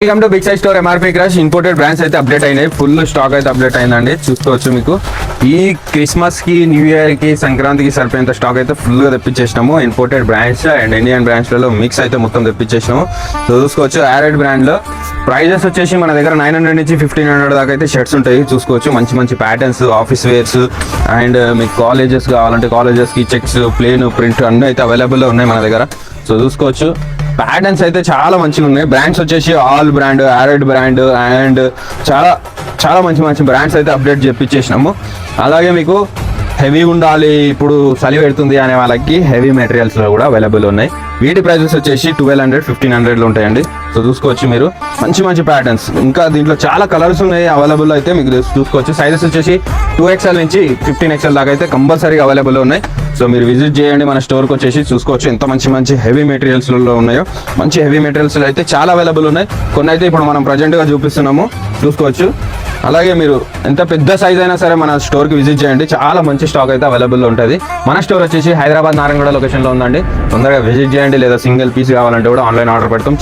Welcome to big size store MRP crush. Imported brands అయితే update అయినాయి, full stock అయితే update అయిందండి. చూసుకోవచ్చు మీకు ఈ క్రిస్మస్ కి, న్యూ ఇయర్ కి, సంక్రాంతికి సరిపోయేంత స్టాక్ అయితే ఫుల్ గా తెప్పించేసినాము. Imported brands and Indian brands లలో మిక్స్ అయితే మొత్తం తెప్పించేసినాము. చూసుకోవచ్చు ఆరెడ్ బ్రాండ్ లో ప్రైజెస్ వచ్చేసి మన దగ్గర 900 నుంచి 1500 దాకా అయితే షర్ట్స్ ఉంటాయి. చూసుకోవచ్చు మంచి మంచి ప్యాటర్న్స్, ఆఫీస్ వేర్స్ అండ్ మీకు కాలేజెస్ కావాలంటే కాలేజెస్ కి చెక్స్, ప్లేన్, ప్రింట్ అన్నీ అయితే అవైలబుల్ ఉన్నాయి మన దగ్గర. సో చూసుకోవచ్చు ప్యాటర్న్స్ అయితే చాలా మంచిగా ఉన్నాయి. బ్రాండ్స్ వచ్చేసి ఆల్ బ్రాండ్, ఆరెడ్ బ్రాండ్ అండ్ చాలా చాలా మంచి మంచి బ్రాండ్స్ అయితే అప్డేట్ చేపించేసినాము. అలాగే మీకు హెవీ ఉండాలి, ఇప్పుడు చలి పెడుతుంది అనే వాళ్ళకి హెవీ మెటీరియల్స్ లో కూడా అవైలబుల్ ఉన్నాయి. వీటి ప్రైజెస్ వచ్చేసి 1200, 1500 ఉంటాయండి. సో చూసుకోవచ్చు మీరు మంచి మంచి ప్యాటర్న్స్. ఇంకా దీంట్లో చాలా కలర్స్ ఉన్నాయి అవైలబుల్ అయితే మీకు చూసుకోవచ్చు. సైజెస్ వచ్చేసి 2XL నుంచి 15XL దాకా అయితే కంపల్సరీగా అవైలబుల్ ఉన్నాయి. సో మీరు విజిట్ చేయండి మన స్టోర్కి వచ్చేసి. చూసుకోవచ్చు ఎంత మంచి మంచి హెవీ మెటీరియల్స్లో ఉన్నాయో. మంచి హెవీ మెటీరియల్స్ అయితే చాలా అవైలబుల్ ఉన్నాయి. కొన్ని అయితే ఇప్పుడు మనం ప్రజెంట్గా చూపిస్తున్నాము, చూసుకోవచ్చు. అలాగే మీరు ఎంత పెద్ద సైజ్ అయినా సరే మన స్టోర్కి విజిట్ చేయండి, చాలా మంచి స్టాక్ అయితే అవైలబుల్ ఉంటుంది. మన స్టోర్ వచ్చేసి హైదరాబాద్ నారాయణగూడ లొకేషన్లో ఉందండి. తొందరగా విజిట్ చేయండి. లేదా సింగిల్ పీస్ కావాలంటే కూడా ఆన్లైన్ ఆర్డర్ పెడతాం.